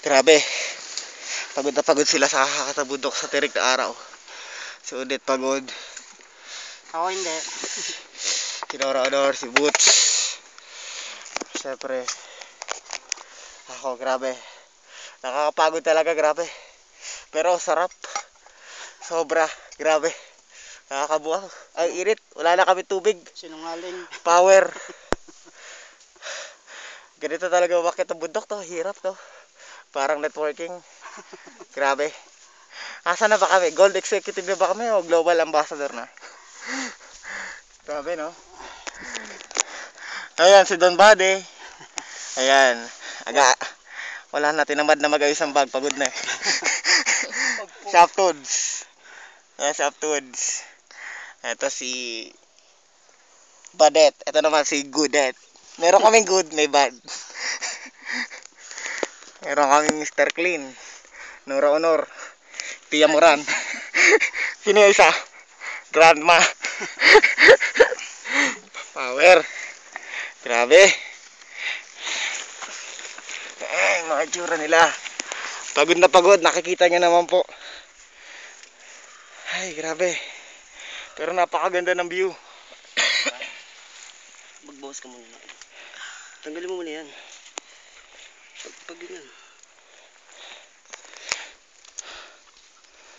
Grabe. Pagod na pagod sila sa kakatabundok sa tirik na araw. Si Odette pagod. Ako hindi. Si Nora, si Boots. Siyempre. Ako, grabe. Nakakapagod talaga, grabe. Pero sarap. Sobra, grabe. Nakakabuang. Ay, init. Wala na kami tubig. Sinungaling. Power. Ganito talaga umakyat ang bundok to. Hirap to. Parang networking. Grabe. Asa na ba kami? Gold executive na ba kami o global ambassador na? Grabe, no? Ayan, si Don Bade. Ayan. Wala na, tinamad na mag-ayos ang bag. Pagod na eh. Shoptoods. Ayan, Shoptoods. Ito si Badet. Ito naman si Goodet. Meron kaming good, may bad. Meron kaming Mr. Clean. Nora Honor. Tia Moran. Sino yung isa? Grandma. Power. Grabe. Ay, mga tsura nila. Pagod na pagod. Nakikita nyo naman po. Ay, grabe. Pero napakaganda ng view. Magbawas ka muna. Tanggalin mo muna yan. Pag ganyan.